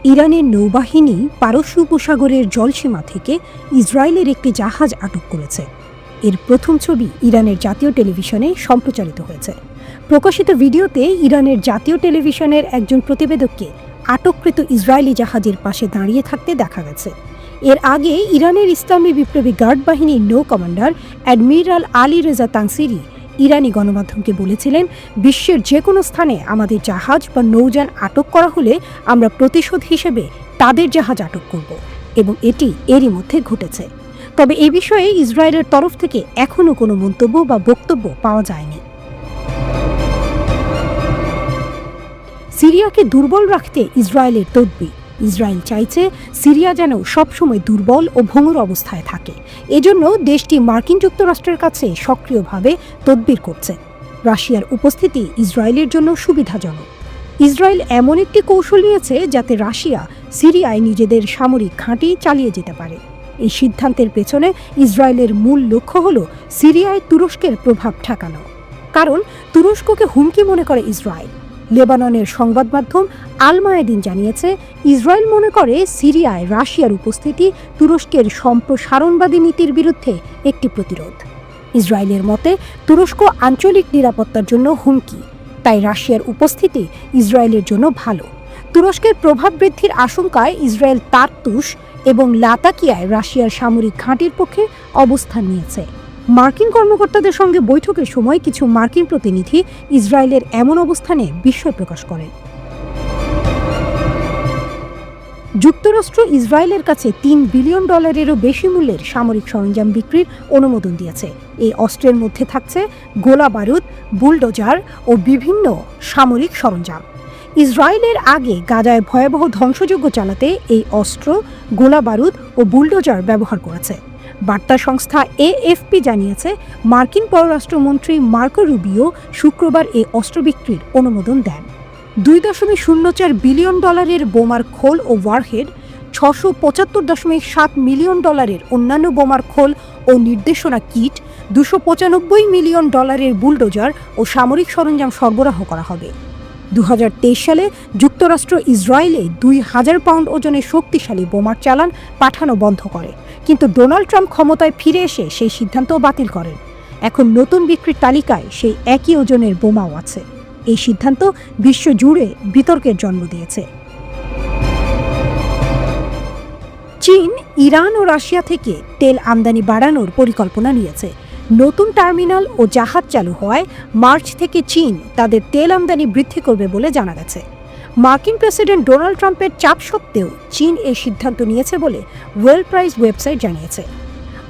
ইরানের নৌবাহিনী পারস্য উপসাগরের জলসীমা থেকে ইসরায়েলের একটি জাহাজ আটক করেছে। এর প্রথম ছবি ইরানের জাতীয় টেলিভিশনে সম্প্রচারিত হয়েছে। প্রকাশিত ভিডিওতে ইরানের জাতীয় টেলিভিশনের একজন প্রতিবেদককে আটককৃত ইসরায়েলি জাহাজের পাশে দাঁড়িয়ে থাকতে দেখা গেছে। এর আগে ইরানের ইসলামী বিপ্লবী গার্ড বাহিনীর নৌ commander admiral Ali Reza Tangsiri ইরানি গণমাধ্যমকে বলেছিলেন, বিশ্বের যে কোনো স্থানে আমাদের জাহাজ বা নৌযান আটক করা হলে আমরা প্রতিশোধ হিসেবে তাদের জাহাজ আটক করব, এবং এটি এরই মধ্যে ঘটেছে। তবে এ বিষয়ে ইসরায়েলের তরফ থেকে এখনও কোনো মন্তব্য বা বক্তব্য পাওয়া যায়নি। সিরিয়াকে দুর্বল রাখতে ইসরায়েলের তদবির। ইসরায়েল চাইছে সিরিয়া যেন সবসময় দুর্বল ও ভঙ্গুর অবস্থায় থাকে। এজন্য দেশটি মার্কিন যুক্তরাষ্ট্রের কাছে সক্রিয়ভাবে তদবির করছে। রাশিয়ার উপস্থিতি ইসরায়েলের জন্য সুবিধাজনক। ইসরায়েল এমন একটি কৌশল নিয়েছে যাতে রাশিয়া সিরিয়ায় নিজেদের সামরিক ঘাঁটি চালিয়ে যেতে পারে। এই সিদ্ধান্তের পেছনে ইসরায়েলের মূল লক্ষ্য হল সিরিয়ায় তুরস্কের প্রভাব ঠেকানো। কারণ তুরস্ককে হুমকি মনে করে ইসরায়েল। লেবাননের সংবাদ মাধ্যম আল মায়াদিন জানিয়েছে, ইসরায়েল মনে করে সিরিয়ায় রাশিয়ার উপস্থিতি তুরস্কের সম্প্রসারণবাদী নীতির বিরুদ্ধে একটি প্রতিরোধ। ইসরায়েলের মতে তুরস্ক আঞ্চলিক নিরাপত্তার জন্য হুমকি, তাই রাশিয়ার উপস্থিতি ইসরায়েলের জন্য ভালো। তুরস্কের প্রভাব বৃদ্ধির আশঙ্কায় ইসরায়েল তারতুস এবং লাতাকিয়ায় রাশিয়ার সামরিক ঘাঁটির পক্ষে অবস্থান নিয়েছে। মার্কিন কর্মকর্তাদের সঙ্গে বৈঠকের সময় কিছু মার্কিন প্রতিনিধি ইসরায়েলের এমন অবস্থানে বিস্ময় প্রকাশ করেন। যুক্তরাষ্ট্র ইসরায়েলের কাছে $3 বিলিয়নেরও বেশি মূল্যের সামরিক সরঞ্জাম বিক্রির অনুমোদন দিয়েছে। এই অস্ত্রের মধ্যে থাকছে গোলা বারুদ, বুলডোজার ও বিভিন্ন সামরিক সরঞ্জাম। ইসরায়েলের আগে গাজায় ভয়াবহ ধ্বংসযজ্ঞ চালাতে এই অস্ত্র, গোলা বারুদ ও বুলডোজার ব্যবহার করেছে। বার্তা সংস্থা এএফপি জানিয়েছে, মার্কিন পররাষ্ট্রমন্ত্রী মার্কো রুবিও শুক্রবার এই অস্ত্র বিক্রির অনুমোদন দেন। $2.04 বিলিয়ন বোমার খোল ও ওয়ারহেড, $675.7 মিলিয়ন অন্যান্য বোমার খোল ও নির্দেশনা কিট, $295 মিলিয়ন বুলডোজার ও সামরিক সরঞ্জাম সরবরাহ করা হবে। 2023 সালে যুক্তরাষ্ট্র ইসরায়েলে 2000 পাউন্ড ওজনের শক্তিশালী বোমার চালান পাঠানো বন্ধ করে, কিন্তু ডোনাল্ড ট্রাম্প ক্ষমতায় ফিরে এসে সেই সিদ্ধান্ত বাতিল করেন। এখন নতুন বিক্রির তালিকায় সেই একই ওজনের বোমাও আছে। এই সিদ্ধান্ত বিশ্বজুড়ে বিতর্কের জন্ম দিয়েছে। চীন ইরান ও রাশিয়া থেকে তেল আমদানি বাড়ানোর পরিকল্পনা নিয়েছে। নতুন টার্মিনাল ও জাহাজ চালু হওয়ায় মার্চ থেকে চীন তাদের তেল আমদানি বৃদ্ধি করবে বলে জানা গেছে। মার্কিন প্রেসিডেন্ট ডোনাল্ড ট্রাম্পের চাপ সত্ত্বেও চীন এই সিদ্ধান্ত নিয়েছে বলে ওয়েল প্রাইস ওয়েবসাইট জানিয়েছে।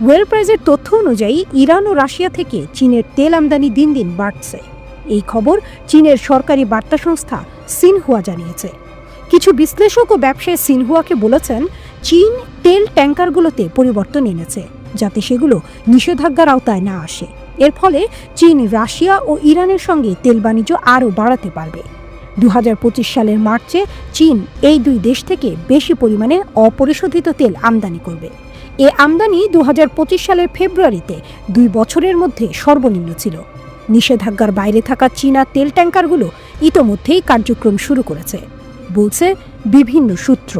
ওয়েল প্রাইসের তথ্য অনুযায়ী ইরান ও রাশিয়া থেকে চীনের তেল আমদানি দিন দিন বাড়ছে। এই খবর চীনের সরকারি বার্তা সংস্থা সিনহুয়া জানিয়েছে। কিছু বিশ্লেষক ও ব্যবসায়ী সিনহুয়াকে বলেছেন, চীন তেল ট্যাঙ্কারগুলোতে পরিবর্তন এনেছে যাতে সেগুলো নিষেধাজ্ঞার আওতায় না আসে। এর ফলে চীন রাশিয়া ও ইরানের সঙ্গে তেল বাণিজ্য আরও বাড়াতে পারবে। 2025 সালের মার্চে চীন এই দুই দেশ থেকে বেশি পরিমাণে অপরিশোধিত তেল আমদানি করবে। এ আমদানি 2025 সালের ফেব্রুয়ারিতে 2 বছরের মধ্যে সর্বনিম্ন ছিল। নিষেধাজ্ঞার বাইরে থাকা চীনা তেল ট্যাঙ্কারগুলো ইতোমধ্যেই কার্যক্রম শুরু করেছে, বলছে বিভিন্ন সূত্র।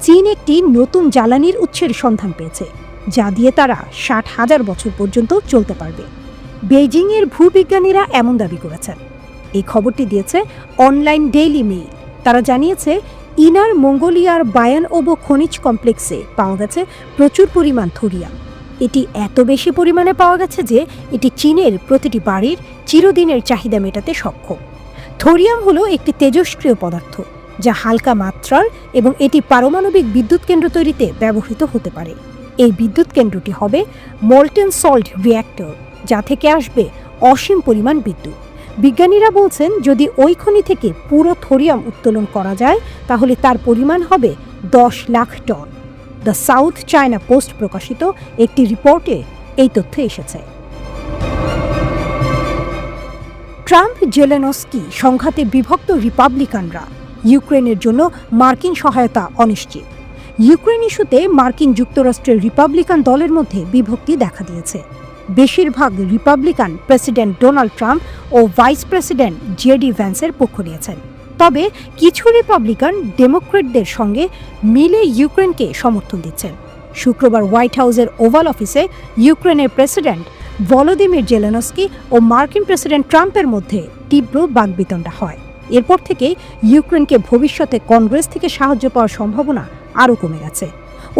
চীন একটি নতুন জ্বালানির উৎসের সন্ধান পেয়েছে, যা দিয়ে তারা 60,000 বছর পর্যন্ত চলতে পারবে। বেইজিংয়ের ভূবিজ্ঞানীরা এমন দাবি করেছেন। এই খবরটি দিয়েছে অনলাইন ডেইলি মেইল। তারা জানিয়েছে, ইনার মঙ্গোলিয়ার বায়ানওবো খনিজ কমপ্লেক্সে পাওয়া গেছে প্রচুর পরিমাণ থোরিয়াম। এটি এত বেশি পরিমাণে পাওয়া গেছে যে এটি চীনের প্রতিটি বাড়ির চিরদিনের চাহিদা মেটাতে সক্ষম। থোরিয়াম হলো একটি তেজস্ক্রিয় পদার্থ যা হালকা মাত্রার এবং এটি পারমাণবিক বিদ্যুৎ কেন্দ্র তৈরিতে ব্যবহৃত হতে পারে। এই বিদ্যুৎ কেন্দ্রটি হবে মল্টেন সল্ট রিঅ্যাক্টর, যা থেকে আসবে অসীম পরিমাণ বিদ্যুৎ। বিজ্ঞানীরা বলছেন, যদি ওই খনি থেকে পুরো থোরিয়াম উত্তোলন করা যায় তাহলে তার পরিমাণ হবে 10 লাখ টন। দ্য সাউথ চায়না পোস্ট প্রকাশিত একটি রিপোর্টে এই তথ্য এসেছে। ট্রাম্প জেলেনস্কি সংঘাতে বিভক্ত রিপাবলিকানরা, ইউক্রেনের জন্য মার্কিন সহায়তা অনিশ্চিত। ইউক্রেন ইস্যুতে মার্কিন যুক্তরাষ্ট্রের রিপাবলিকান দলের মধ্যে বিভক্তি দেখা দিয়েছে। বেশিরভাগ রিপাবলিকান প্রেসিডেন্ট ডোনাল্ড ট্রাম্প ও ভাইস প্রেসিডেন্ট জেডি ভ্যান্সের পক্ষ নিয়েছেন। তবে কিছু রিপাবলিকান ডেমোক্রেটদের সঙ্গে মিলে ইউক্রেনকে সমর্থন দিচ্ছেন। শুক্রবার হোয়াইট হাউসের ওভাল অফিসে ইউক্রেনের প্রেসিডেন্ট ভলোদিমির জেলেনস্কি ও মার্কিন প্রেসিডেন্ট ট্রাম্পের মধ্যে তীব্র বাকবিতণ্ডা হয়। এরপর থেকেই ইউক্রেনকে ভবিষ্যতে কংগ্রেস থেকে সাহায্য পাওয়ার সম্ভাবনা আরও কমে গেছে।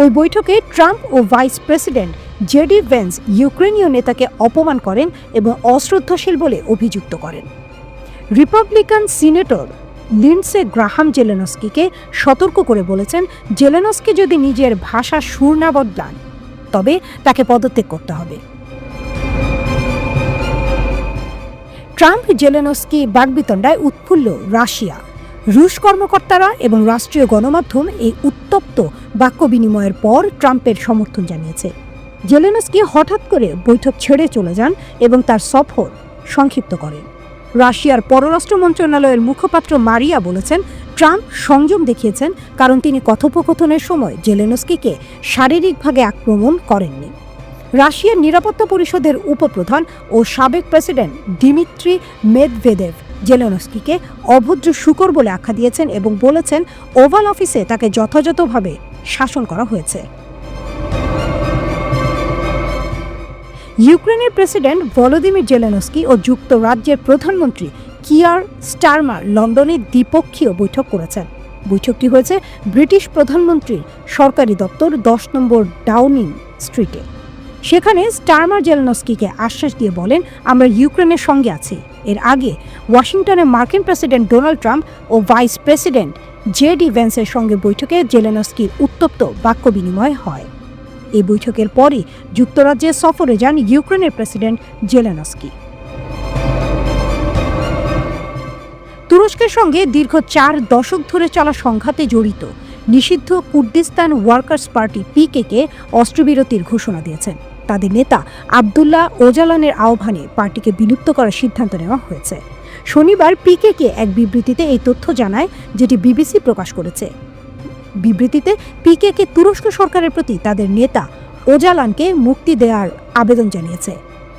ওই বৈঠকে ট্রাম্প ও ভাইস প্রেসিডেন্ট জেডি ভ্যান্স ইউক্রেনীয় নেতাকে অপমান করেন এবং অশ্রদ্ধাশীল বলে অভিযুক্ত করেন। রিপাবলিকান সিনেটর লিন্ডসে গ্রাহাম জেলেনস্কিকে সতর্ক করে বলেছেন, জেলেনস্কি যদি নিজের ভাষা সুর না বদলান তবে তাকে পদত্যাগ করতে হবে। ট্রাম্প জেলেনস্কি বাকবিতণ্ডায় উৎফুল্ল রাশিয়া। রুশ কর্মকর্তারা এবং রাষ্ট্রীয় গণমাধ্যম এই উত্তপ্ত বাক্য বিনিময়ের পর ট্রাম্পের সমর্থন জানিয়েছে। জেলেনস্কি হঠাৎ করে বৈঠক ছেড়ে চলে যান এবং তার সফর সংক্ষিপ্ত করেন। রাশিয়ার পররাষ্ট্র মন্ত্রণালয়ের মুখপাত্র মারিয়া বলেছেন, ট্রাম্প সংযম দেখিয়েছেন কারণ তিনি কথোপকথনের সময় জেলেনস্কিকে শারীরিকভাবে আক্রমণ করেননি। রাশিয়ার নিরাপত্তা পরিষদের উপপ্রধান ও সাবেক প্রেসিডেন্ট দিমিত্রি মেদভেদেভ জেলেনস্কিকে অভদ্র শূকর বলে আখ্যা দিয়েছেন এবং বলেছেন ওভাল অফিসে তাকে যথাযথভাবে শাসন করা হয়েছে। ইউক্রেনের প্রেসিডেন্ট ভলোদিমির জেলেনস্কি ও যুক্তরাজ্যের প্রধানমন্ত্রী কিয়ার স্টারমার লন্ডনে দ্বিপক্ষীয় বৈঠক করেছেন। বৈঠকটি হয়েছে ব্রিটিশ প্রধানমন্ত্রীর সরকারি দপ্তর 10 নম্বর ডাউনিং স্ট্রিটে। সেখানে স্টারমার জেলেনস্কিকে আশ্বাস দিয়ে বলেন, আমরা ইউক্রেনের সঙ্গে আছি। এর আগে ওয়াশিংটনে মার্কিন প্রেসিডেন্ট ডোনাল্ড ট্রাম্প ও ভাইস প্রেসিডেন্ট জেডি ভ্যান্সের সঙ্গে বৈঠকে জেলেনস্কির উত্তপ্ত বাক্য বিনিময় হয়। এই বৈঠকের পরই যুক্তরাজ্যে সফরে যান ইউক্রেনের প্রেসিডেন্ট জেলেনস্কি। তুরস্কের সঙ্গে দীর্ঘ 4 দশক ধরে চলা সংঘাতে জড়িত নিষিদ্ধ কুর্দিস্তান ওয়ার্কার্স পার্টি পিকেকে অস্ত্রবিরতির ঘোষণা দিয়েছেন। তাদের নেতা আবদুল্লাহ ওজালানের আহ্বানে পার্টিকে বিলুপ্ত করার সিদ্ধান্ত নেওয়া হয়েছে। শনিবার পিকেকে এক বিবৃতিতে এই তথ্য জানায়, যেটি বিবিসি প্রকাশ করেছে। বিবৃতিতে পিকেকে তুরস্ক সরকারের প্রতি তাদের নেতা ওজালানকে মুক্তি দেওয়ার আবেদন জানিয়েছে,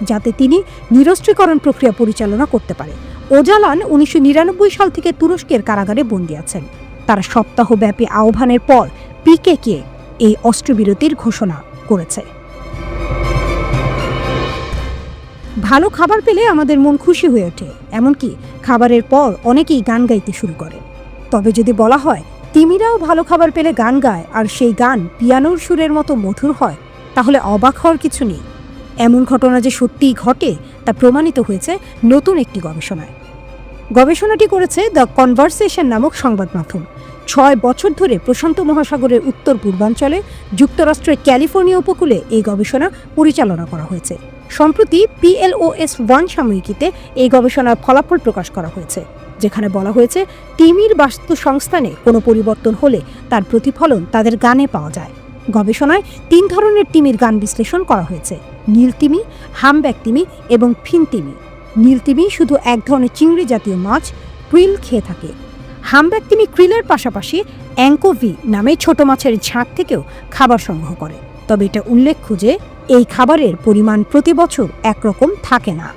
যাতে তিনি নিরস্ত্রীকরণ প্রক্রিয়া পরিচালনা করতে পারে। ওজালান 1999 সাল থেকে তুরস্কের কারাগারে বন্দী আছেন। তারা সপ্তাহব্যাপী আহ্বানের পর পিকেকে এই অস্ত্রবিরতির ঘোষণা করেছে। ভালো খাবার পেলে আমাদের মন খুশি হয়ে ওঠে, এমনকি খাবারের পর অনেকেই গান গাইতে শুরু করে। তবে যদি বলা হয় তিমিরাও ভালো খাবার পেলে গান গায় আর সেই গান পিয়ানোর সুরের মতো মধুর হয়, তাহলে অবাক হওয়ার কিছু নেই। এমন ঘটনা যে সত্যিই ঘটে তা প্রমাণিত হয়েছে নতুন একটি গবেষণায়। গবেষণাটি করেছে দ্য কনভারসেশন নামক সংবাদ মাধ্যম। 6 বছর ধরে প্রশান্ত মহাসাগরের উত্তর পূর্বাঞ্চলে যুক্তরাষ্ট্রের ক্যালিফোর্নিয়া উপকূলে এই গবেষণা পরিচালনা করা হয়েছে। সম্প্রতি PLOS 1 সাময়িকীতে এই গবেষণার ফলাফল প্রকাশ করা হয়েছে, যেখানে বলা হয়েছে তিমির বাস্তুসংস্থানে কোনো পরিবর্তন হলে তার প্রতিফলন তাদের গানে পাওয়া যায়। গবেষণায় 3 ধরনের তিমির গান বিশ্লেষণ করা হয়েছে: নীল তিমি, হামব্যাক তিমি এবং ফিন তিমি। নীল তিমি শুধু এক ধরনের চিংড়ি জাতীয় মাছ ক্রিল খেয়ে থাকে। হামব্যাক তিমি ক্রিলের পাশাপাশি অ্যাঙ্কোভি নামে ছোট মাছের ঝাঁক থেকেও খাবার সংগ্রহ করে। তবে এটা উল্লেখ্য যে এই খাবারের পরিমাণ প্রতি বছর একরকম থাকে না।